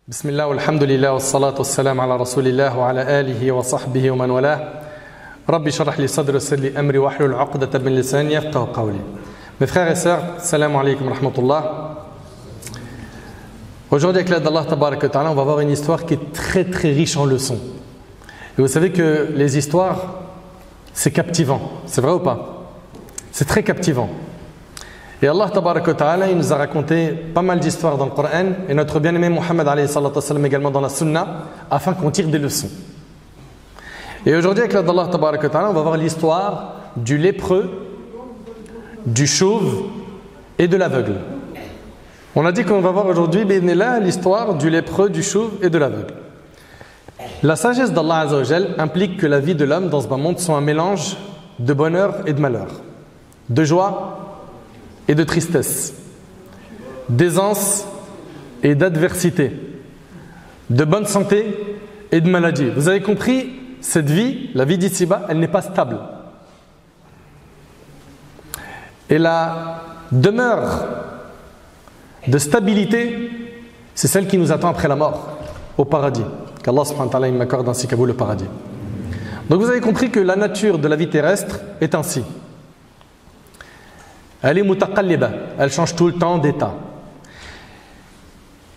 Bismillah, walhamdulillah, wassalatu wassalamu ala rasulillah wa ala alihi wa sahbihi wa man walah. Rabbi shrah li sadri wa yassir li amri wa hlul 'uqdatan min lisani yafqahu qawli. Mes frères et sœurs, salam alaykum wa rahmatullah. Aujourd'hui, avec l'aide d'Allah tabarak wa ta'ala, on va voir une histoire qui est très très riche en leçons. Et vous savez que les histoires, c'est captivant. C'est vrai ou pas? C'est très captivant. Et Allah tabarak wa ta'ala, il nous a raconté pas mal d'histoires dans le Coran et notre bien-aimé Muhammad alayhi salatu wa sallam également dans la Sunna, afin qu'on tire des leçons. Et aujourd'hui, avec l'aide d'Allah tabarak wa ta'ala, on va voir l'histoire du lépreux, du chauve et de l'aveugle. On a dit qu'on va voir aujourd'hui l'histoire du lépreux, du chauve et de l'aveugle. La sagesse d'Allah Azza wa Jal implique que la vie de l'homme dans ce bas monde soit un mélange de bonheur et de malheur, de joie et de tristesse, d'aisance et d'adversité, de bonne santé et de maladie. Vous avez compris, cette vie, la vie d'ici-bas, elle n'est pas stable. Et la demeure de stabilité, c'est celle qui nous attend après la mort, au paradis. Qu'Allah subhanahu wa ta'ala m'accorde ainsi qu'à vous le paradis. Donc vous avez compris que la nature de la vie terrestre est ainsi. Elle est mutaqalliba, elle change tout le temps d'état.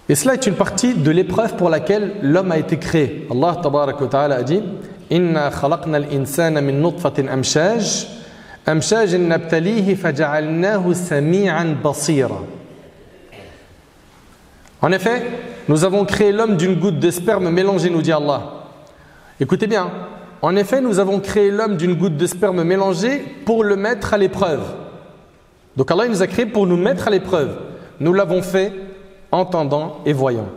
Et cela est une partie de l'épreuve pour laquelle l'homme a été créé. Allah tabarak wa ta'ala a dit: Inna khalaqna al-insana min nutfatin amshaj, amshajin nabtalihi faja'alnahu sami'an basira. En effet, nous avons créé l'homme d'une goutte de sperme mélangée, nous dit Allah. Écoutez bien, en effet, nous avons créé l'homme d'une goutte de sperme mélangée pour le mettre à l'épreuve. Donc Allah il nous a créé pour nous mettre à l'épreuve. Nous l'avons fait entendant et voyant.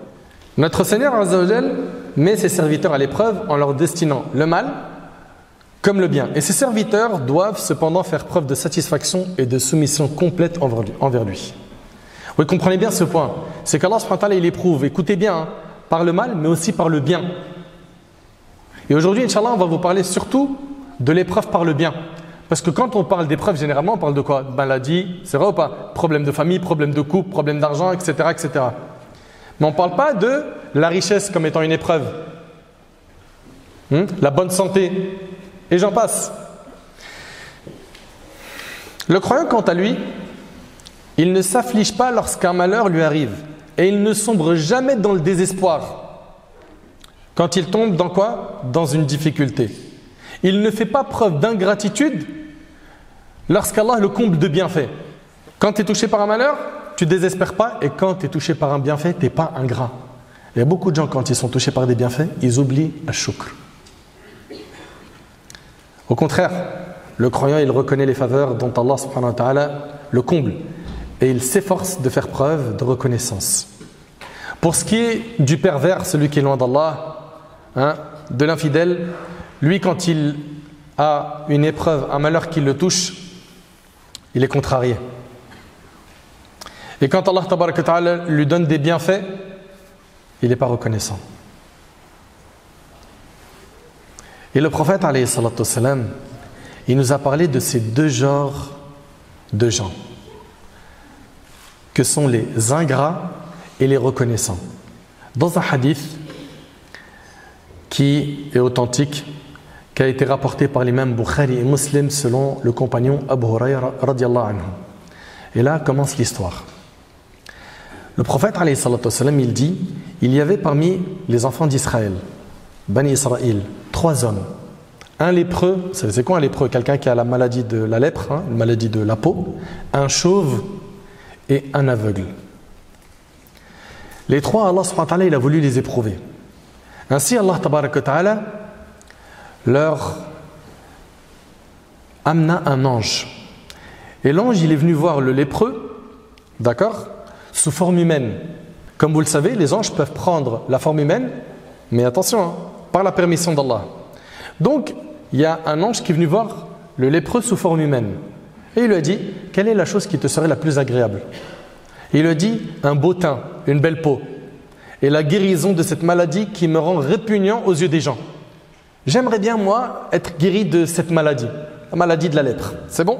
Notre Seigneur Azza wa Jal met ses serviteurs à l'épreuve en leur destinant le mal comme le bien. Et ces serviteurs doivent cependant faire preuve de satisfaction et de soumission complète envers lui. Vous comprenez bien ce point. C'est qu'Allah subhanahu wa ta'ala il éprouve, écoutez bien, hein, par le mal mais aussi par le bien. Et aujourd'hui, Inch'Allah, on va vous parler surtout de l'épreuve par le bien. Parce que quand on parle d'épreuve, généralement, on parle de quoi? Maladie, c'est vrai ou pas? Problème de famille, problème de couple, problème d'argent, etc., etc. Mais on ne parle pas de la richesse comme étant une épreuve. La bonne santé, et j'en passe. Le croyant, quant à lui, il ne s'afflige pas lorsqu'un malheur lui arrive. Et il ne sombre jamais dans le désespoir. Quand il tombe dans quoi? Dans une difficulté. Il ne fait pas preuve d'ingratitude lorsqu'Allah le comble de bienfaits. Quand tu es touché par un malheur, tu ne désespères pas. Et quand tu es touché par un bienfait, tu n'es pas ingrat. Il y a beaucoup de gens, quand ils sont touchés par des bienfaits, ils oublient al-shukr. Au contraire, le croyant, il reconnaît les faveurs dont Allah subhanahu wa ta'ala le comble. Et il s'efforce de faire preuve de reconnaissance. Pour ce qui est du pervers, celui qui est loin d'Allah, de l'infidèle, lui, quand il a une épreuve, un malheur qui le touche, il est contrarié. Et quand Allah tabaraka wa ta'ala lui donne des bienfaits, il n'est pas reconnaissant. Et le prophète alayhi salatu wassalam, il nous a parlé de ces deux genres de gens, que sont les ingrats et les reconnaissants. Dans un hadith qui est authentique, qui a été rapporté par l'imam Bukhari et Muslim selon le compagnon Abu Hurayra radiyallahu anhu. Et là commence l'histoire. Le prophète alayhi salatu wassalam, il dit: il y avait parmi les enfants d'Israël, Bani Israël, 3 hommes. Un lépreux, vous savez c'est quoi un lépreux? Quelqu'un qui a la maladie de la lèpre, une maladie de la peau, un chauve et un aveugle. Les trois, Allah subhanahu wa ta'ala, il a voulu les éprouver. Ainsi, Allah tabaraka wa ta'ala leur amena un ange. Et l'ange, il est venu voir le lépreux, d'accord, sous forme humaine. Comme vous le savez, les anges peuvent prendre la forme humaine, mais attention, par la permission d'Allah. Donc, il y a un ange qui est venu voir le lépreux sous forme humaine. Et il lui a dit: quelle est la chose qui te serait la plus agréable? Et il lui a dit: un beau teint, une belle peau, et la guérison de cette maladie qui me rend répugnant aux yeux des gens. J'aimerais bien, moi, être guéri de cette maladie, la maladie de la lèpre. C'est bon?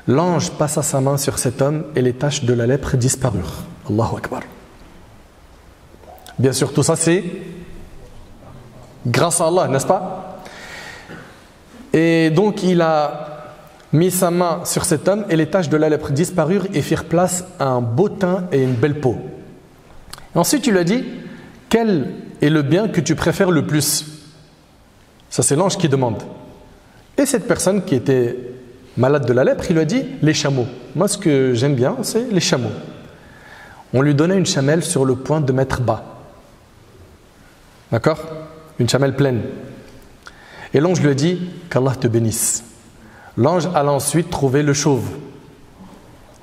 L'ange passa sa main sur cet homme et les taches de la lèpre disparurent. Allahu Akbar. Bien sûr, tout ça c'est grâce à Allah, n'est-ce pas? Et donc il a mis sa main sur cet homme et les taches de la lèpre disparurent et firent place à un beau teint et une belle peau. Et ensuite il lui a dit, quel est le bien que tu préfères le plus? Ça c'est l'ange qui demande. Et cette personne qui était malade de la lèpre, il lui a dit, les chameaux. Moi ce que j'aime bien c'est les chameaux. On lui donnait une chamelle sur le point de mettre bas. D'accord? Une chamelle pleine. Et l'ange lui a dit, qu'Allah te bénisse. L'ange alla ensuite trouver le chauve.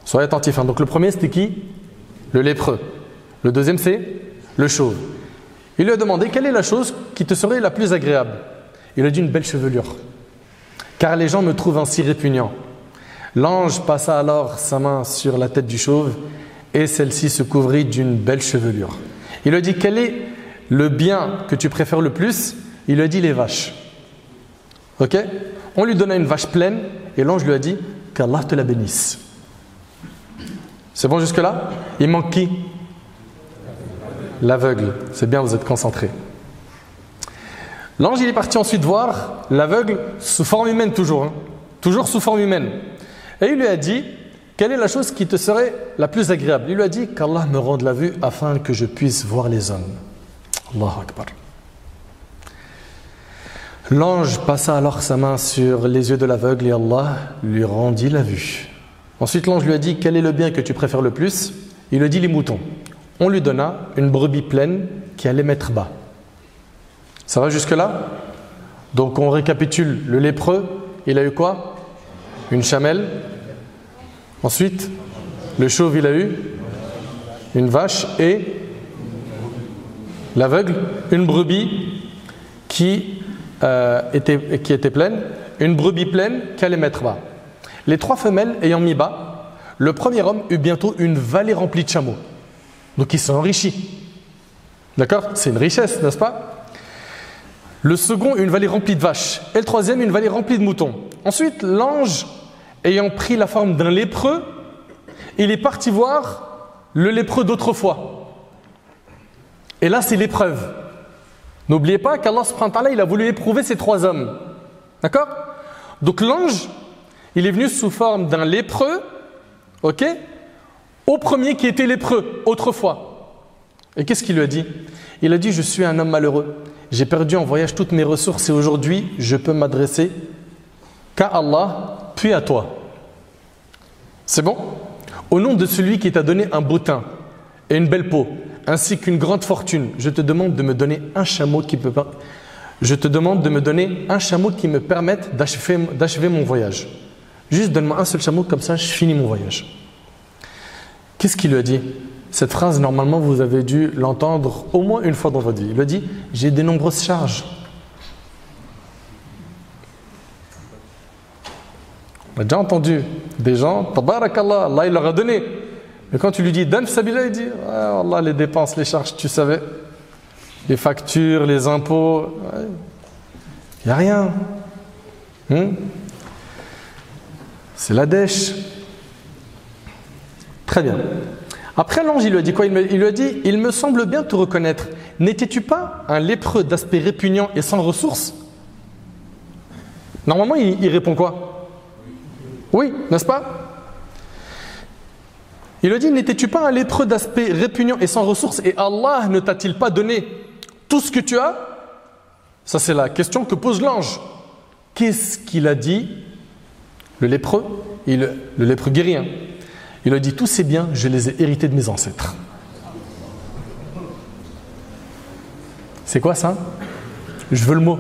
Soyez attentifs. Hein. Donc le premier c'était qui? Le lépreux. Le deuxième c'est le chauve. Il lui a demandé, quelle est la chose qui te serait la plus agréable? Il a dit, une belle chevelure. Car les gens me trouvent ainsi répugnant. L'ange passa alors sa main sur la tête du chauve et celle-ci se couvrit d'une belle chevelure. Il lui a dit, quel est le bien que tu préfères le plus? Il lui a dit, les vaches. Ok? On lui donna une vache pleine et l'ange lui a dit, qu'Allah te la bénisse. C'est bon jusque-là? Il manque qui? L'aveugle. C'est bien, vous êtes concentrés. L'ange il est parti ensuite voir l'aveugle sous forme humaine toujours. Hein? Toujours sous forme humaine. Et il lui a dit, quelle est la chose qui te serait la plus agréable? Il lui a dit, qu'Allah me rende la vue afin que je puisse voir les hommes. Allahu Akbar. L'ange passa alors sa main sur les yeux de l'aveugle et Allah lui rendit la vue. Ensuite l'ange lui a dit, quel est le bien que tu préfères le plus? Il lui a dit, les moutons. On lui donna une brebis pleine qui allait mettre bas. Ça va jusque là? Donc on récapitule, le lépreux, il a eu quoi? Une chamelle. Ensuite, le chauve il a eu une vache et l'aveugle, une brebis qui était pleine, une brebis pleine qui allait mettre bas. Les trois femelles ayant mis bas, le premier homme eut bientôt une vallée remplie de chameaux. Donc il s'est enrichi. D'accord? C'est une richesse, n'est-ce pas? Le second, une vallée remplie de vaches. Et le troisième, une vallée remplie de moutons. Ensuite, l'ange, ayant pris la forme d'un lépreux, il est parti voir le lépreux d'autrefois. Et là, c'est l'épreuve. N'oubliez pas qu'Allah subhanahu wa ta'ala, il a voulu éprouver ces trois hommes. D'accord? Donc l'ange, il est venu sous forme d'un lépreux, ok? Au premier qui était lépreux, autrefois. Et qu'est-ce qu'il lui a dit? Il a dit, je suis un homme malheureux. J'ai perdu en voyage toutes mes ressources et aujourd'hui, je peux m'adresser qu'à Allah, puis à toi. C'est bon? Au nom de celui qui t'a donné un beau teint et une belle peau, ainsi qu'une grande fortune, je te demande de me donner un chameau qui me permette d'achever mon voyage. Juste donne-moi un seul chameau, comme ça je finis mon voyage. Qu'est-ce qu'il lui a dit? Cette phrase, normalement, vous avez dû l'entendre au moins une fois dans votre vie. Il lui a dit, j'ai de nombreuses charges. On a déjà entendu des gens, tabarakallah, Allah il leur a donné. Mais quand tu lui dis, donne sabila, il dit, ah, Allah, les dépenses, les charges, tu savais, les factures, les impôts, il n'y a rien. C'est la dèche. Très bien. Après, l'ange, il lui a dit quoi? Il lui a dit, il me semble bien te reconnaître. N'étais-tu pas un lépreux d'aspect répugnant et sans ressources? Normalement, il répond quoi? Oui, n'est-ce pas? Il lui a dit, n'étais-tu pas un lépreux d'aspect répugnant et sans ressources et Allah ne t'a-t-il pas donné tout ce que tu as? Ça, c'est la question que pose l'ange. Qu'est-ce qu'il a dit? Le lépreux, le lépreux guéri, hein. Il a dit, tous ces biens, je les ai hérités de mes ancêtres. C'est quoi ça? Je veux le mot.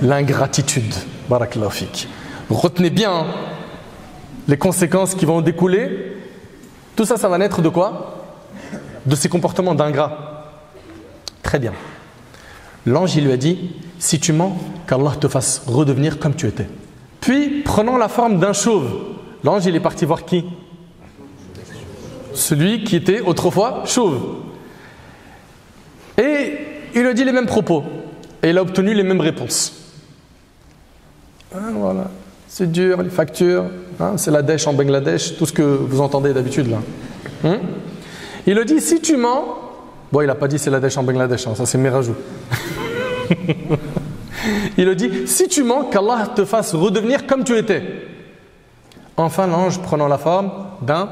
L'ingratitude. Barakallahu fik. Retenez bien hein, les conséquences qui vont en découler. Tout ça, ça va naître de quoi? De ces comportements d'ingrats. Très bien. L'ange, il lui a dit, si tu mens, qu'Allah te fasse redevenir comme tu étais. Puis, prenant la forme d'un chauve, l'ange, il est parti voir qui? Celui qui était autrefois chauve. Et il lui a dit les mêmes propos. Et il a obtenu les mêmes réponses. Ah, voilà. C'est dur, les factures. Hein, c'est la dèche en Bangladesh. Tout ce que vous entendez d'habitude là. Il a dit, si tu mens, Bon, il n'a pas dit c'est la dèche en Bangladesh, hein, ça c'est mes rajouts. Il a dit, si tu mens, qu'Allah te fasse redevenir comme tu étais. Enfin, l'ange, prenant la forme d'un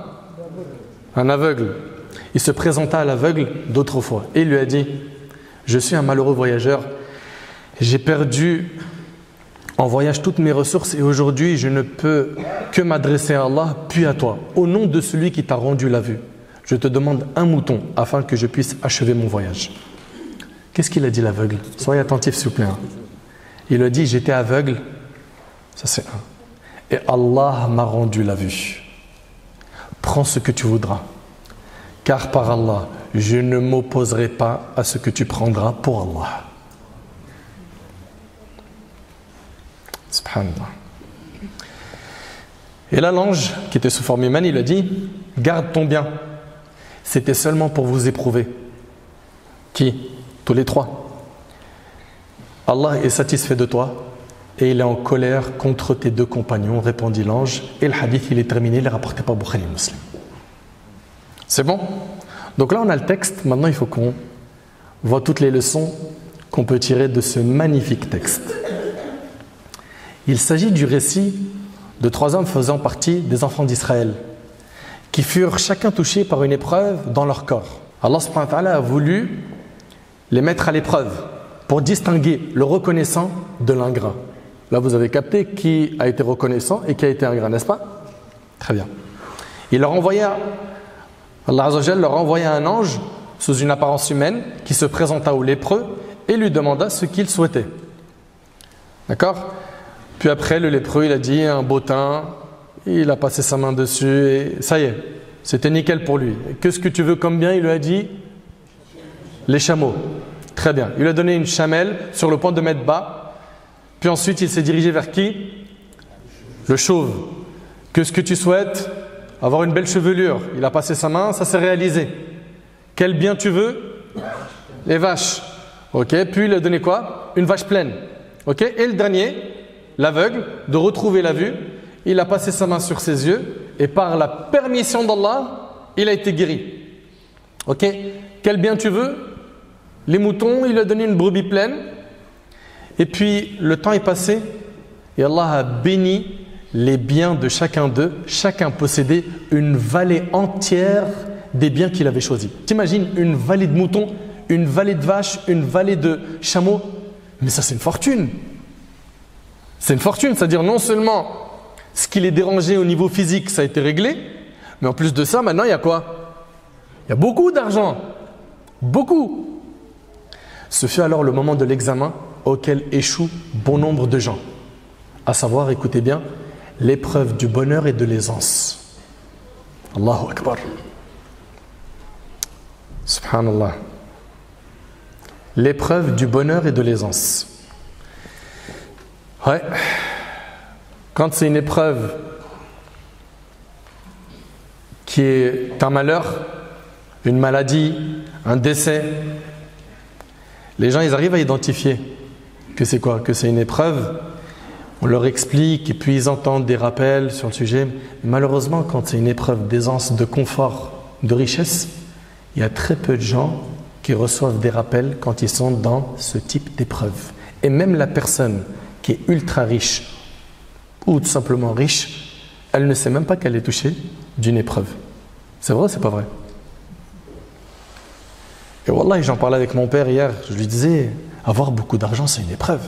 aveugle, il se présenta à l'aveugle d'autrefois et il lui a dit, je suis un malheureux voyageur, j'ai perdu en voyage toutes mes ressources et aujourd'hui je ne peux que m'adresser à Allah puis à toi. Au nom de celui qui t'a rendu la vue, je te demande un mouton afin que je puisse achever mon voyage. Qu'est-ce qu'il a dit l'aveugle? Soyez attentifs s'il vous plaît. Il a dit, j'étais aveugle, ça c'est un, et Allah m'a rendu la vue. Prends ce que tu voudras, car par Allah, je ne m'opposerai pas à ce que tu prendras pour Allah. Subhanallah. Et là, l'ange, qui était sous forme humaine, il a dit, garde ton bien. C'était seulement pour vous éprouver. Qui? Tous les trois. Allah est satisfait de toi et il est en colère contre tes deux compagnons, répondit l'ange. Et le hadith, il est terminé, il est rapporté par Bukhari et Muslim. C'est bon? Donc là, on a le texte. Maintenant, il faut qu'on voit toutes les leçons qu'on peut tirer de ce magnifique texte. Il s'agit du récit de 3 hommes faisant partie des enfants d'Israël qui furent chacun touchés par une épreuve dans leur corps. Allah subhanahu wa ta'ala a voulu les mettre à l'épreuve pour distinguer le reconnaissant de l'ingrat. Là, vous avez capté qui a été reconnaissant et qui a été ingrat, n'est-ce pas? Très bien. Allah Azza wa Jalla leur envoya un ange sous une apparence humaine qui se présenta au lépreux et lui demanda ce qu'il souhaitait. D'accord? Puis après, le lépreux, il a dit un bottin, il a passé sa main dessus et ça y est, c'était nickel pour lui. Qu'est-ce que tu veux comme bien? Il lui a dit les chameaux. Très bien. Il lui a donné une chamelle sur le point de mettre bas. Puis ensuite, il s'est dirigé vers qui? Le chauve. Qu'est-ce que tu souhaites? Avoir une belle chevelure. Il a passé sa main, ça s'est réalisé. Quel bien tu veux? Les vaches. Ok. Puis il a donné quoi? Une vache pleine. Ok. Et le dernier, l'aveugle, de retrouver la vue, il a passé sa main sur ses yeux et par la permission d'Allah, il a été guéri. Ok. Quel bien tu veux? Les moutons, il a donné une brebis pleine. Et puis le temps est passé et Allah a béni les biens de chacun d'eux. Chacun possédait une vallée entière des biens qu'il avait choisis. T'imagines une vallée de moutons, une vallée de vaches, une vallée de chameaux? Mais ça, c'est une fortune. C'est une fortune, c'est-à-dire non seulement ce qui les dérangeait au niveau physique, ça a été réglé, mais en plus de ça, maintenant, il y a quoi? Il y a beaucoup d'argent. Beaucoup. Ce fut alors le moment de l'examen auquel échoue bon nombre de gens. À savoir, écoutez bien, l'épreuve du bonheur et de l'aisance. Allahu Akbar. Subhanallah. L'épreuve du bonheur et de l'aisance. Ouais. Quand c'est une épreuve qui est un malheur, une maladie, un décès, les gens ils arrivent à identifier que c'est quoi? Que c'est une épreuve. On leur explique et puis ils entendent des rappels sur le sujet. Malheureusement, quand c'est une épreuve d'aisance, de confort, de richesse, il y a très peu de gens qui reçoivent des rappels quand ils sont dans ce type d'épreuve. Et même la personne qui est ultra riche ou tout simplement riche, elle ne sait même pas qu'elle est touchée d'une épreuve. C'est vrai ou c'est pas vrai? Et wallah, j'en parlais avec mon père hier, je lui disais, avoir beaucoup d'argent c'est une épreuve.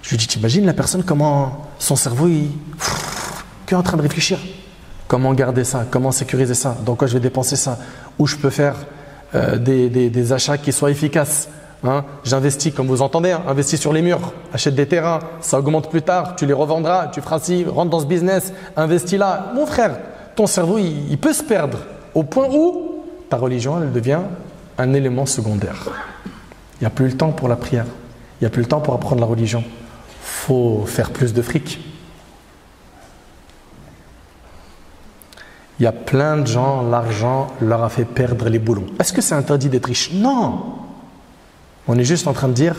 Je lui dis, t'imagines la personne comment son cerveau il est en train de réfléchir. Comment garder ça? Comment sécuriser ça? Dans quoi je vais dépenser ça? Où je peux faire des achats qui soient efficaces? J'investis, comme vous entendez, investis sur les murs, achète des terrains, ça augmente plus tard, tu les revendras, tu feras ci, rentre dans ce business, investis là. Mon frère, ton cerveau il peut se perdre au point où ta religion elle devient un élément secondaire. Il n'y a plus le temps pour la prière, il n'y a plus le temps pour apprendre la religion. Il faut faire plus de fric. Il y a plein de gens, l'argent leur a fait perdre les boulons. Est-ce que c'est interdit d'être riche? Non. On est juste en train de dire,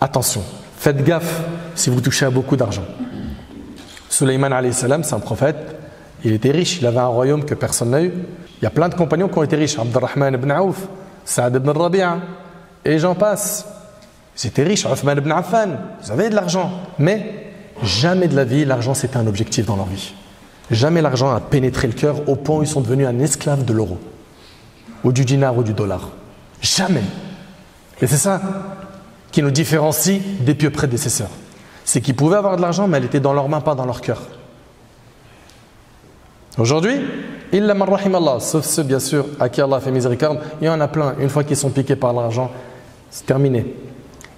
attention, faites gaffe si vous touchez à beaucoup d'argent. Sulayman alayhi salam, c'est un prophète, il était riche, il avait un royaume que personne n'a eu. Il y a plein de compagnons qui ont été riches. Abdurrahman ibn Auf, Saad ibn Rabi'a, et j'en passe. Ils étaient riches, Uthman ibn Affan, ils avaient de l'argent. Mais jamais de la vie, l'argent c'était un objectif dans leur vie. Jamais l'argent a pénétré le cœur au point où ils sont devenus un esclave de l'euro, ou du dinar ou du dollar. Jamais. Et c'est ça qui nous différencie des pieux prédécesseurs. C'est qu'ils pouvaient avoir de l'argent, mais elle était dans leurs mains, pas dans leur cœur. Aujourd'hui, illa man rahimallah, sauf ceux bien sûr à qui Allah fait miséricorde, il y en a plein. Une fois qu'ils sont piqués par l'argent, c'est terminé.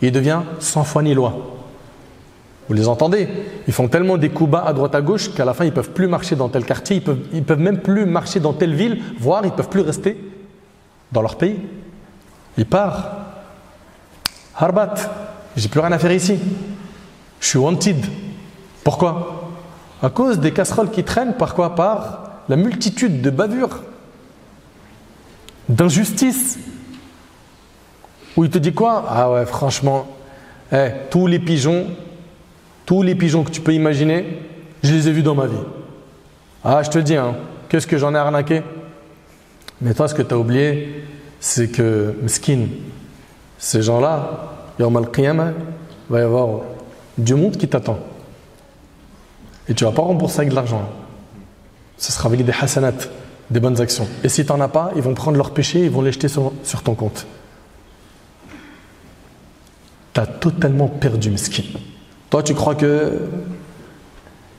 Il devient sans foi ni loi. Vous les entendez? Ils font tellement des coups bas à droite à gauche qu'à la fin ils ne peuvent plus marcher dans tel quartier, ils peuvent même plus marcher dans telle ville, voire ils ne peuvent plus rester dans leur pays. Ils partent. Harbat, j'ai plus rien à faire ici. Je suis wanted. Pourquoi? À cause des casseroles qui traînent, par quoi? Par la multitude de bavures, d'injustices. Où il te dit quoi? Ah ouais, franchement, tous les pigeons que tu peux imaginer, je les ai vus dans ma vie. Ah, je te le dis, hein, qu'est-ce que j'en ai arnaqué? Mais toi, ce que tu as oublié, c'est que, meskin, ces gens-là, Yawm al-Qiyamah, il va y avoir du monde qui t'attend. Et tu ne vas pas rembourser avec de l'argent. Ce sera avec des hasanat, des bonnes actions. Et si tu n'en as pas, ils vont prendre leurs péchés et ils vont les jeter sur ton compte. Tu as totalement perdu, meskin. Toi, tu crois que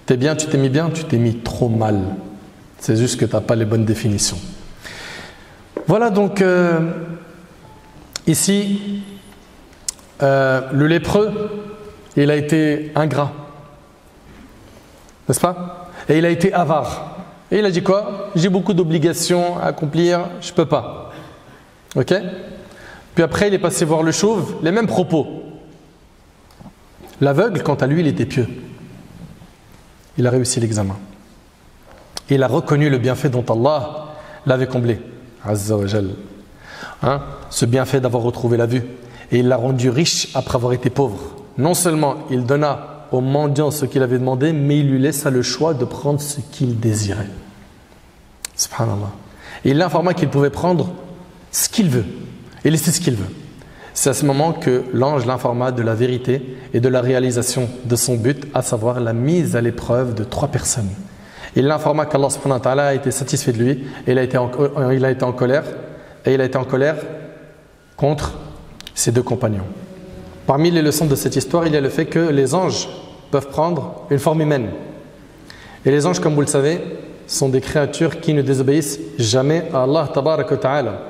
tu es bien, tu t'es mis bien, tu t'es mis trop mal. C'est juste que tu n'as pas les bonnes définitions. Voilà donc, ici, le lépreux, il a été ingrat. N'est-ce pas? Et il a été avare. Et il a dit quoi? J'ai beaucoup d'obligations à accomplir, je ne peux pas. Ok? Puis après, il est passé voir le chauve, les mêmes propos. L'aveugle, quant à lui, il était pieux. Il a réussi l'examen. Il a reconnu le bienfait dont Allah l'avait comblé. Azza wa Jal. Hein? Ce bienfait d'avoir retrouvé la vue. Et il l'a rendu riche après avoir été pauvre. Non seulement il donna au mendiant ce qu'il avait demandé, mais il lui laissa le choix de prendre ce qu'il désirait. Subhanallah. Et il l'informa qu'il pouvait prendre ce qu'il veut et laisser ce qu'il veut. C'est à ce moment que l'ange l'informa de la vérité et de la réalisation de son but, à savoir la mise à l'épreuve de 3 personnes. Il l'informa qu'Allah subhanahu wa ta'ala a été satisfait de lui et il a été en colère, et il a été en colère contre ses 2 compagnons. Parmi les leçons de cette histoire, il y a le fait que les anges peuvent prendre une forme humaine. Et les anges, comme vous le savez, sont des créatures qui ne désobéissent jamais à Allah tabaraka wa ta'ala.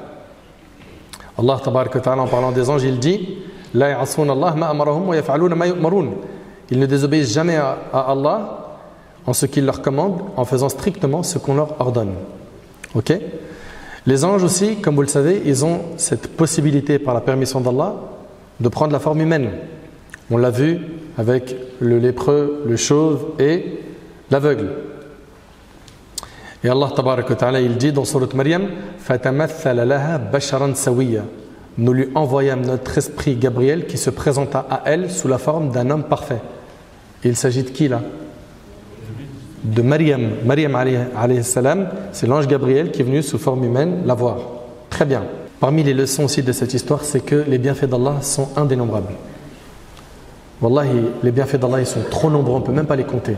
Allah tabaraka wa ta'ala, en parlant des anges, il dit La ya'asuna Allah ma amarahum wa yaf'aluna ma yu'marun. Ils ne désobéissent jamais à Allah en ce qu'il leur commande, en faisant strictement ce qu'on leur ordonne. Ok? Les anges aussi, comme vous le savez, ils ont cette possibilité par la permission d'Allah de prendre la forme humaine. On l'a vu avec le lépreux, le chauve et l'aveugle. Et Allah tabaraka wa ta'ala, il dit dans sourate Maryam فَتَمَثَّلَ لَهَا بَشَرًا سَوِيًّا. Nous lui envoyâmes notre esprit Gabriel qui se présenta à elle sous la forme d'un homme parfait. Et il s'agit de qui là? De Maryam. Maryam alayhi salam, c'est l'ange Gabriel qui est venu sous forme humaine la voir. Très bien. Parmi les leçons aussi de cette histoire, c'est que les bienfaits d'Allah sont indénombrables. Wallahi, les bienfaits d'Allah, ils sont trop nombreux, on ne peut même pas les compter.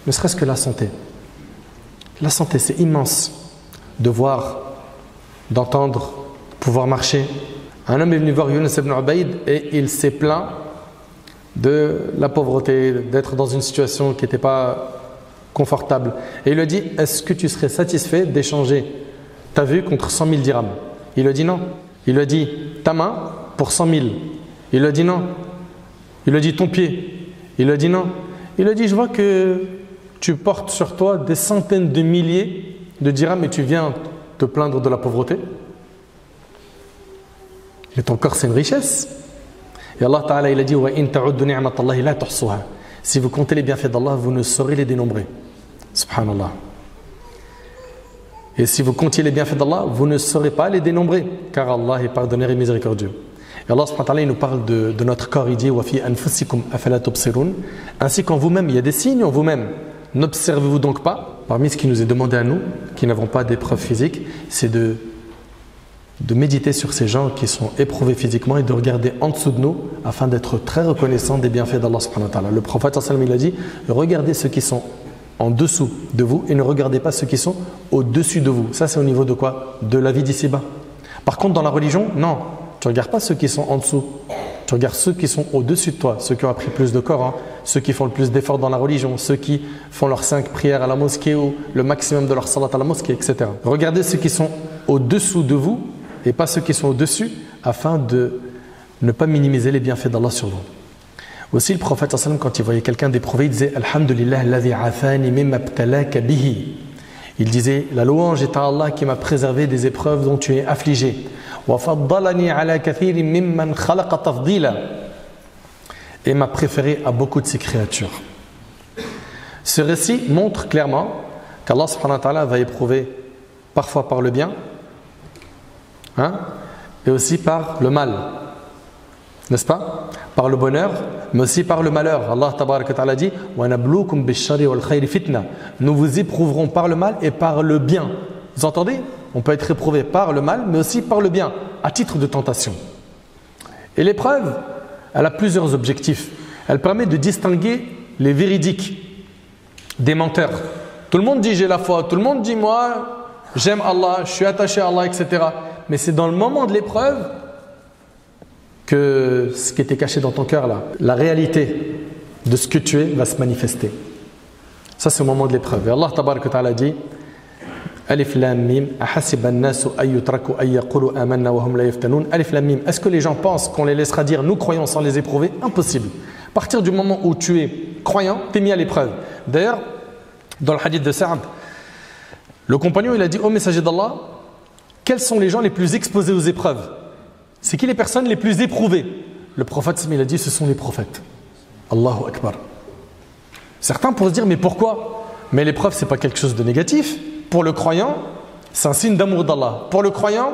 Ne serait-ce que la santé. La santé, c'est immense. De voir, d'entendre, pouvoir marcher. Un homme est venu voir Yunus ibn Ubayd et il s'est plaint de la pauvreté, d'être dans une situation qui n'était pas confortable. Et il lui a dit, est-ce que tu serais satisfait d'échanger ta vue contre 100 000 dirhams? Il lui a dit non. Il lui a dit ta main pour 100 000. Il lui a dit non. Il lui a dit ton pied. Il lui a dit non. Il lui a dit je vois que tu portes sur toi des centaines de milliers de dirhams et tu viens te plaindre de la pauvreté. Mais ton corps c'est une richesse. Et Allah Ta'ala il a dit wa in ta'uddu ni'matallahi la tuhsuha. Si vous comptez les bienfaits d'Allah, vous ne saurez les dénombrer. Subhanallah. Et si vous comptiez les bienfaits d'Allah, vous ne saurez pas les dénombrer, car Allah est pardonneur et miséricordieux. Et Allah subhanahu wa ta'ala, il nous parle de notre corps, il dit wa fi anfusikum afala tubsirun. Ainsi qu'en vous-même, il y a des signes en vous-même. N'observez-vous donc pas? Parmi ce qui nous est demandé à nous, qui n'avons pas d'épreuve physique, c'est de de méditer sur ces gens qui sont éprouvés physiquement et de regarder en dessous de nous afin d'être très reconnaissant des bienfaits d'Allah subhanahu wa ta'ala. Le prophète sallallahu alayhi wa sallam, il a dit, regardez ceux qui sont en dessous de vous et ne regardez pas ceux qui sont au-dessus de vous. Ça, c'est au niveau de quoi? De la vie d'ici-bas. Par contre, dans la religion, non. Tu ne regardes pas ceux qui sont en dessous. Tu regardes ceux qui sont au-dessus de toi, ceux qui ont appris plus de Coran, ceux qui font le plus d'efforts dans la religion, ceux qui font leurs 5 prières à la mosquée ou le maximum de leur salat à la mosquée, etc. Regardez ceux qui sont au-dessous de vous et pas ceux qui sont au-dessus, afin de ne pas minimiser les bienfaits d'Allah sur vous. Aussi, le prophète sallallahu alayhi wa sallam, quand il voyait quelqu'un d'éprouvé, il disait « Alhamdulillah, alladhi afani mimma ibtalaka bihi » Il disait « La louange est à Allah qui m'a préservé des épreuves dont tu es affligé. » Et m'a préféré à beaucoup de ses créatures. Ce récit montre clairement qu'Allah subhanahu wa ta'ala va éprouver parfois par le bien, et aussi par le mal, n'est-ce pas? Par le bonheur, mais aussi par le malheur. Allah tabaraka wa ta'ala dit nous vous éprouverons par le mal et par le bien. Vous entendez? On peut être éprouvé par le mal, mais aussi par le bien, à titre de tentation. Et l'épreuve, elle a plusieurs objectifs. Elle permet de distinguer les véridiques des menteurs. Tout le monde dit j'ai la foi, tout le monde dit moi j'aime Allah, je suis attaché à Allah, etc. Mais c'est dans le moment de l'épreuve que ce qui était caché dans ton cœur là, la réalité de ce que tu es va se manifester. Ça c'est au moment de l'épreuve. Et Allah tabaraka wa ta'ala dit Alif Lam Mim ahasiba an-nasu ay yutraku ay yaqulu amanna wa hum la yaftanun. Alif Lam Mim. Est-ce que les gens pensent qu'on les laissera dire nous croyons sans les éprouver? Impossible. À partir du moment où tu es croyant, tu es mis à l'épreuve. D'ailleurs, dans le hadith de Sa'd, le compagnon il a dit ô messager d'Allah, quels sont les gens les plus exposés aux épreuves? C'est qui les personnes les plus éprouvées? Le prophète il a dit ce sont les prophètes. Allahu Akbar. Certains pourraient se dire mais pourquoi? Mais l'épreuve c'est pas quelque chose de négatif. Pour le croyant, c'est un signe d'amour d'Allah. Pour le croyant,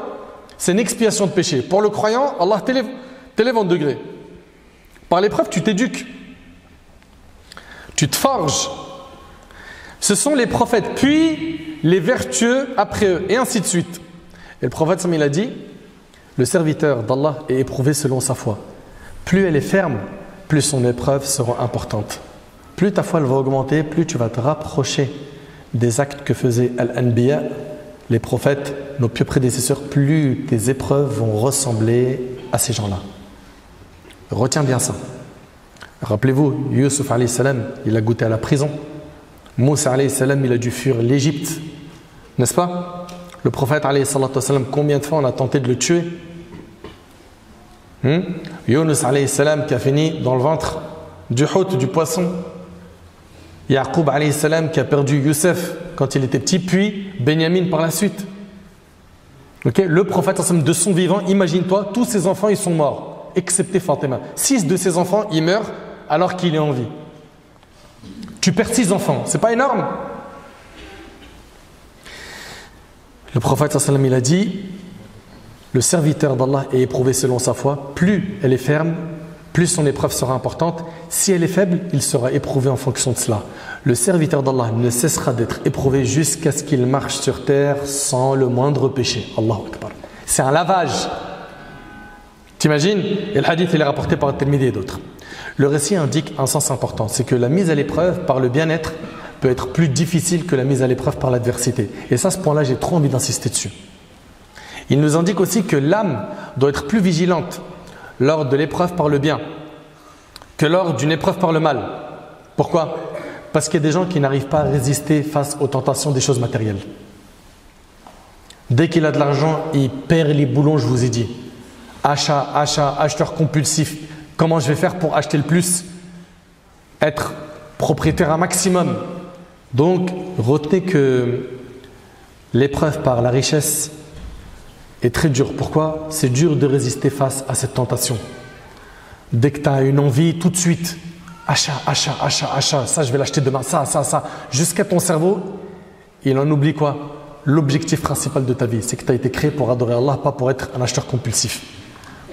c'est une expiation de péché. Pour le croyant, Allah t'élève en degré. Par l'épreuve, tu t'éduques. Tu te forges. Ce sont les prophètes, puis les vertueux après eux, et ainsi de suite. Et le prophète, il a dit, le serviteur d'Allah est éprouvé selon sa foi. Plus elle est ferme, plus son épreuve sera importante. Plus ta foi elle va augmenter, plus tu vas te rapprocher des actes que faisaient Al-Anbiya, les prophètes, nos pieux prédécesseurs, plus tes épreuves vont ressembler à ces gens-là. Retiens bien ça. Rappelez-vous, Yusuf alayhi salam, il a goûté à la prison. Moussa alayhi salam, il a dû fuir l'Égypte. N'est-ce pas? Le prophète alayhi salam, combien de fois on a tenté de le tuer? Yunus alayhi salam qui a fini dans le ventre du hôte, du poisson. Yaqub alayhi salam qui a perdu Youssef quand il était petit, puis Benyamin par la suite. Okay? Le prophète de son vivant, imagine-toi, tous ses enfants ils sont morts, excepté Fatima. 6 de ses enfants ils meurent alors qu'il est en vie. Tu perds 6 enfants, c'est pas énorme? Le prophète il a dit le serviteur d'Allah est éprouvé selon sa foi, plus elle est ferme, plus son épreuve sera importante. Si elle est faible, il sera éprouvé en fonction de cela. Le serviteur d'Allah ne cessera d'être éprouvé jusqu'à ce qu'il marche sur terre sans le moindre péché. Allahu Akbar. C'est un lavage. T'imagines? Et le hadith il est rapporté par At-Tirmidhi et d'autres. Le récit indique un sens important, c'est que la mise à l'épreuve par le bien-être peut être plus difficile que la mise à l'épreuve par l'adversité. Et ça, ce point-là, j'ai trop envie d'insister dessus. Il nous indique aussi que l'âme doit être plus vigilante lors de l'épreuve par le bien que lors d'une épreuve par le mal. Pourquoi? Parce qu'il y a des gens qui n'arrivent pas à résister face aux tentations des choses matérielles. Dès qu'il a de l'argent, il perd les boulons, je vous ai dit. Acheteur compulsif. Comment je vais faire pour acheter le plus? Être propriétaire un maximum. Donc, retenez que l'épreuve par la richesse est très dure. Pourquoi? C'est dur de résister face à cette tentation. Dès que tu as une envie, tout de suite, achat, ça je vais l'acheter demain, ça. Jusqu'à ton cerveau, il en oublie quoi? L'objectif principal de ta vie, c'est que tu as été créé pour adorer Allah, pas pour être un acheteur compulsif.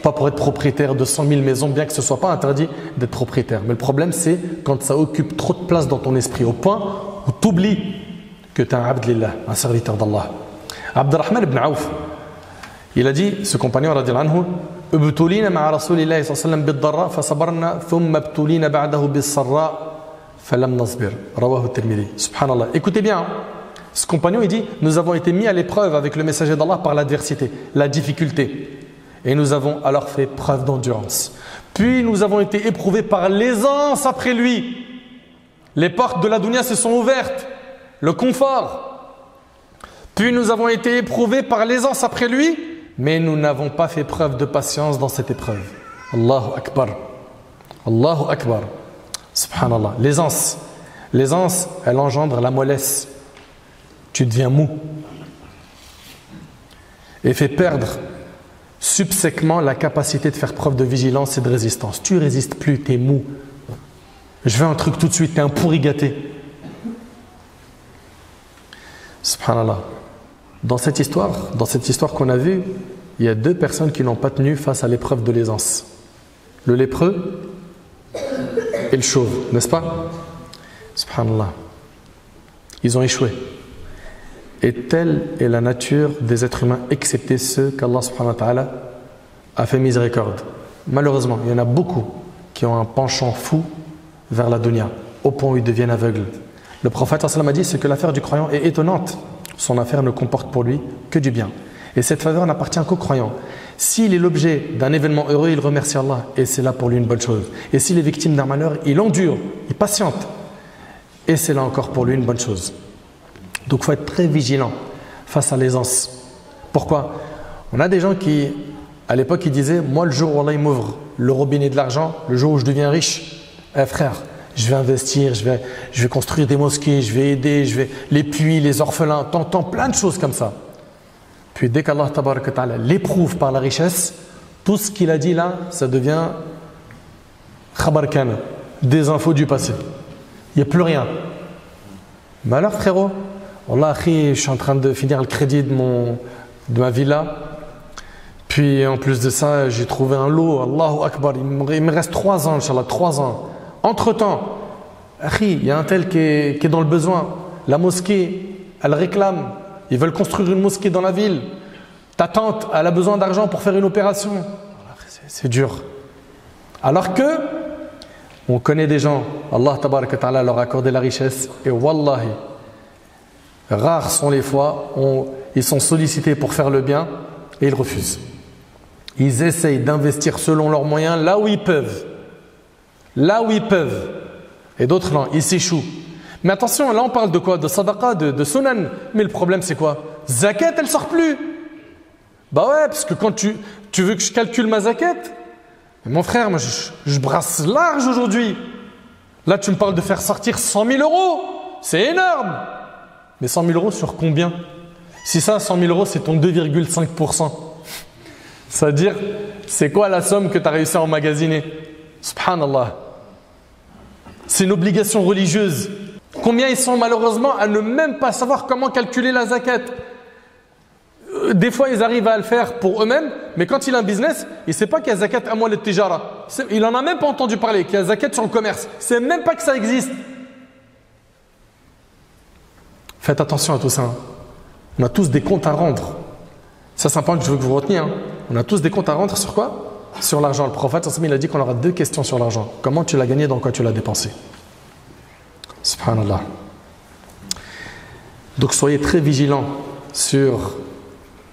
Pas pour être propriétaire de 100 000 maisons, bien que ce ne soit pas interdit d'être propriétaire. Mais le problème, c'est quand ça occupe trop de place dans ton esprit, au point où tu oublies que tu es un abd lillah, un serviteur d'Allah. Abdurrahman ibn Auf, Il a dit, ce compagnon radiyallahu anhu, ابتلينا مع رسول الله صلى الله عليه وسلم بالضراء فصبرنا ثم ابتلينا بعده بالسراء فلم نصبر رواه الترمذي. Subhanallah. Écoutez bien, ce compagnon il dit, nous avons été mis à l'épreuve avec le messager d'Allah par l'adversité, la difficulté, et nous avons alors fait preuve d'endurance. Puis nous avons été éprouvés par l'aisance après lui. Les portes de la dunya se sont ouvertes, le confort. Puis nous avons été éprouvés par l'aisance après lui, mais nous n'avons pas fait preuve de patience dans cette épreuve. Allahu Akbar. Allahu Akbar. Subhanallah. L'aisance. L'aisance, elle engendre la mollesse. Tu deviens mou. Et fait perdre subséquemment la capacité de faire preuve de vigilance et de résistance. Tu résistes plus, tu es mou. Je veux un truc tout de suite, tu es un pourri gâté. Subhanallah. Dans cette histoire qu'on a vue, il y a deux personnes qui n'ont pas tenu face à l'épreuve de l'aisance. Le lépreux et le chauve, n'est-ce pas? Subhanallah. Ils ont échoué. Et telle est la nature des êtres humains, excepté ceux qu'Allah subhanahu wa ta'ala a fait miséricorde. Malheureusement, il y en a beaucoup qui ont un penchant fou vers la dunya, au point où ils deviennent aveugles. Le prophète sallallahu alayhi wa sallam a dit, c'est que l'affaire du croyant est étonnante. Son affaire ne comporte pour lui que du bien. Et cette faveur n'appartient qu'au croyant. S'il est l'objet d'un événement heureux, il remercie Allah et c'est là pour lui une bonne chose. Et s'il est victime d'un malheur, il endure, il patiente et c'est là encore pour lui une bonne chose. Donc il faut être très vigilant face à l'aisance. Pourquoi? On a des gens qui, à l'époque, ils disaient, moi le jour où Allah m'ouvre le robinet de l'argent, le jour où je deviens riche, frère, je vais investir, je vais construire des mosquées, je vais aider, les puits, les orphelins, t'entends plein de choses comme ça. Puis dès qu'Allah tabaraka ta'ala l'éprouve par la richesse, tout ce qu'il a dit là, ça devient khabar kana, des infos du passé. Il n'y a plus rien. Mais alors frérot, Wallah, je suis en train de finir le crédit de ma villa. Puis en plus de ça, j'ai trouvé un lot, Allahu Akbar, il me reste 3 ans, Inch'Allah, 3 ans. Entre-temps, il y a un tel qui est dans le besoin. La mosquée, elle réclame. Ils veulent construire une mosquée dans la ville. Ta tante, elle a besoin d'argent pour faire une opération. C'est dur. Alors que, on connaît des gens, Allah tabaraka ta'ala leur a accordé la richesse. Et wallahi, rares sont les fois où ils sont sollicités pour faire le bien et ils refusent. Ils essayent d'investir selon leurs moyens là où ils peuvent. Là où ils peuvent. Et d'autres non, ils s'échouent. Mais attention, là on parle de quoi? De sadaqa, de sunan. Mais le problème c'est quoi? Zakat, elle sort plus. Bah ouais, parce que quand tu veux que je calcule ma zakat, mon frère, moi je brasse large aujourd'hui. Là tu me parles de faire sortir 100 000 euros. C'est énorme. Mais 100 000 euros sur combien? Si ça, 100 000 euros, c'est ton 2,5%. C'est-à-dire, c'est quoi la somme que tu as réussi à emmagasiner? Subhanallah. C'est une obligation religieuse. Combien ils sont malheureusement à ne même pas savoir comment calculer la zakat? Des fois, ils arrivent à le faire pour eux-mêmes, mais quand il a un business, il ne sait pas qu'il y a zakat amwal al-tijara. Il n'en a même pas entendu parler, qu'il y a zakat sur le commerce. Il ne sait même pas que ça existe. Faites attention à tout ça. On a tous des comptes à rendre. Ça, c'est un point que je veux que vous reteniez. On a tous des comptes à rendre sur quoi? Sur l'argent. Le prophète, il a dit qu'on aura 2 questions sur l'argent. Comment tu l'as gagné, dans quoi tu l'as dépensé? Subhanallah. Donc soyez très vigilants sur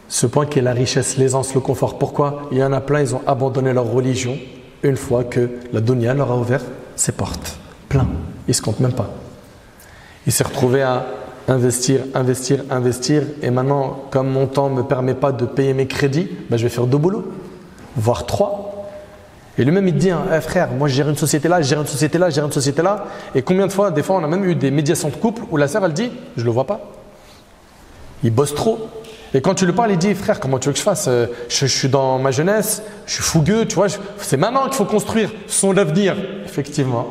ce point qui est la richesse, l'aisance, le confort. Pourquoi? Il y en a plein, ils ont abandonné leur religion une fois que la dunya leur a ouvert ses portes. Plein. Ils ne se comptent même pas. Il s'est retrouvé à investir, et maintenant, comme mon temps ne me permet pas de payer mes crédits, je vais faire 2 boulots, voire 3. Et lui-même, il te dit, frère, moi je gère une société là, je gère une société là, je gère une société là. Et combien de fois, des fois, on a même eu des médiations de couple où la sœur, elle dit, je le vois pas. Il bosse trop. Et quand tu lui parles, il dit, frère, comment tu veux que je fasse? Je suis dans ma jeunesse, je suis fougueux, tu vois, c'est maintenant qu'il faut construire son avenir. Effectivement.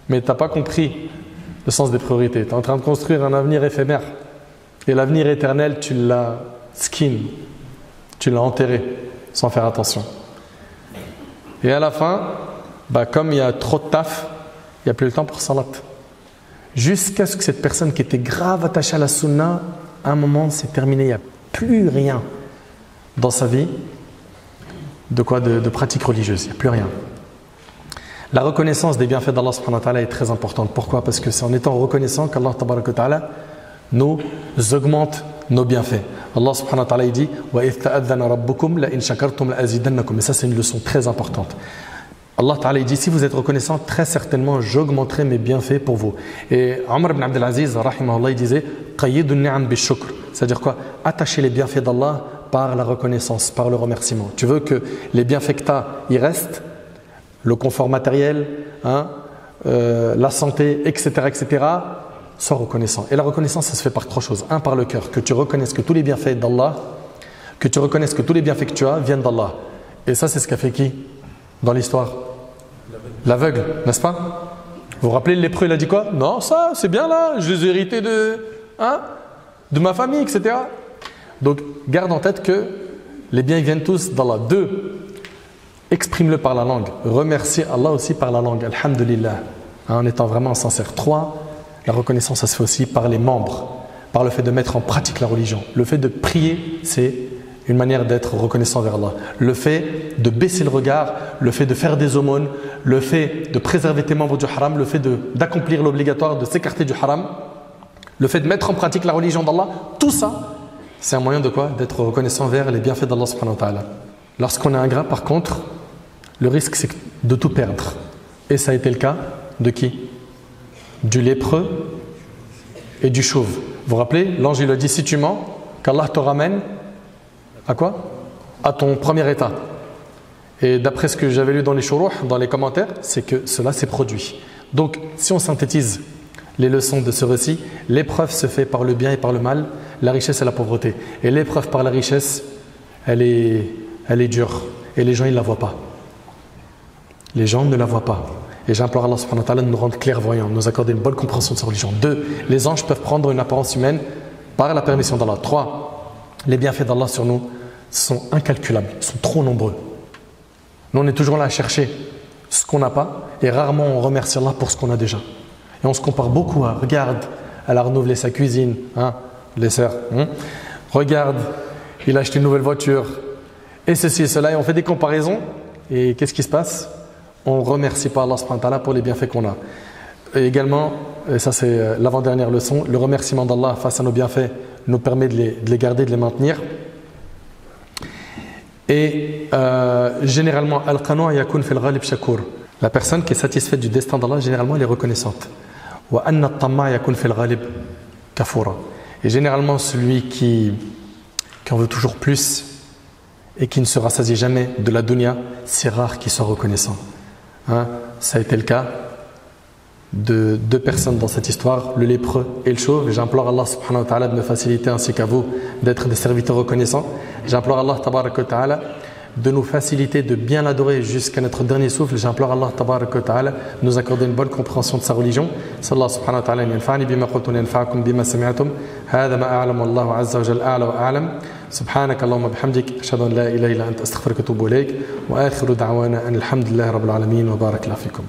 Mais tu n'as pas compris le sens des priorités. Tu es en train de construire un avenir éphémère. Et l'avenir éternel, tu l'as skin. Tu l'as enterré sans faire attention. Et à la fin, comme il y a trop de taf, il n'y a plus le temps pour salat. Jusqu'à ce que cette personne qui était grave attachée à la sunna, à un moment, c'est terminé, il n'y a plus rien. dans sa vie de quoi? De pratique religieuse, il n'y a plus rien. La reconnaissance des bienfaits d'Allah subhanahu wa ta'ala est très importante. Pourquoi? Parce que c'est en étant reconnaissant qu'Allah tabaraka wa ta'ala nous augmente nos bienfaits. Allah subhanahu wa ta'ala il dit وَإِذْ تَأَذَّنَ رَبُّكُمْ لَإِنْ شَكَرْتُمْ لَأَزِيدَنَّكُمْ. Et ça c'est une leçon très importante. Allah ta'ala il dit si vous êtes reconnaissant, très certainement j'augmenterai mes bienfaits pour vous. Et Omar ibn Abdel Aziz rahimahullah il disait قَيِّدُ النِّعَمْ بِالشُّكْرِ. C'est-à-dire quoi? Attacher les bienfaits d'Allah par la reconnaissance, par le remerciement. Tu veux que les bienfaits que tu as, ils restent, le confort matériel, la santé, etc., etc., sois reconnaissant. Et la reconnaissance, ça se fait par trois choses. Un, par le cœur, que tu reconnaisses que tous les bienfaits d'Allah, que tu reconnaisses que tous les bienfaits que tu as viennent d'Allah. Et ça, c'est ce qu'a fait qui dans l'histoire? L'aveugle, n'est-ce pas? Vous vous rappelez, le lépreux, il a dit quoi? Non, ça, c'est bien là, je les ai hérités de ma famille, etc. Donc, garde en tête que les biens ils viennent tous d'Allah. Deux, exprime-le par la langue. Remercie Allah aussi par la langue. Alhamdulillah. En étant vraiment sincère. Trois, la reconnaissance, ça se fait aussi par les membres. Par le fait de mettre en pratique la religion. Le fait de prier, c'est une manière d'être reconnaissant vers Allah. Le fait de baisser le regard, le fait de faire des aumônes, le fait de préserver tes membres du haram, le fait d'accomplir l'obligatoire, de s'écarter du haram, le fait de mettre en pratique la religion d'Allah, tout ça, c'est un moyen de quoi? D'être reconnaissant vers les bienfaits d'Allah subhanahu wa ta'ala. Lorsqu'on est ingrat, par contre, le risque c'est de tout perdre. Et ça a été le cas de qui? Du lépreux et du chauve. Vous vous rappelez? L'ange il a dit si tu mens, qu'Allah te ramène à quoi? À ton premier état. Et d'après ce que j'avais lu dans les shuruh, dans les commentaires, c'est que cela s'est produit. Donc si on synthétise les leçons de ce récit, l'épreuve se fait par le bien et par le mal, la richesse et la pauvreté. Et l'épreuve par la richesse, elle est dure. Et les gens, ils ne la voient pas. Les gens ne la voient pas. Et j'implore Allah subhanahu wa ta'ala de nous rendre clairvoyants, de nous accorder une bonne compréhension de sa religion. Deux, les anges peuvent prendre une apparence humaine par la permission d'Allah. Trois, les bienfaits d'Allah sur nous sont incalculables, sont trop nombreux. Nous, on est toujours là à chercher ce qu'on n'a pas et rarement on remercie Allah pour ce qu'on a déjà. Et on se compare beaucoup à, regarde, elle a renouvelé sa cuisine, les sœurs, regarde, il a acheté une nouvelle voiture, et ceci et cela, et on fait des comparaisons, et qu'est-ce qui se passe? On ne remercie pas Allah subhanahu wa ta'ala pour les bienfaits qu'on a. Et également, et ça c'est l'avant-dernière leçon, le remerciement d'Allah face à nos bienfaits nous permet de les garder, de les maintenir. Et généralement, al-qanu' yakun fil ghalib shakur. La personne qui est satisfaite du destin d'Allah, généralement, elle est reconnaissante. Et généralement, celui qui en veut toujours plus et qui ne se rassasie jamais de la dunya, c'est rare qu'il soit reconnaissant. Ça a été le cas de deux personnes dans cette histoire, le lépreux et le chauve. Et j'implore Allah subhanahu wa ta'ala de me faciliter ainsi qu'à vous d'être des serviteurs reconnaissants. J'implore Allah tabaraka wa ta'ala de nous faciliter de bien l'adorer jusqu'à notre dernier souffle. J'implore Allah tabaraka wa ta'ala de nous accorder une bonne compréhension de sa religion. Sallallahu subhanahu wa ta'ala yanfa'ni bima qultu yanfa'akum bima sami'tum. Hadha ma a'lamu Allahu azza wa jalla a'la wa a'lam. Subhanaka Allahumma bihamdik ashhadu an la ilaha illa anta astaghfiruka wa atubu ilayk wa akhiru da'wana an alhamdulillahi rabbil alamin wa barakallahu fikum.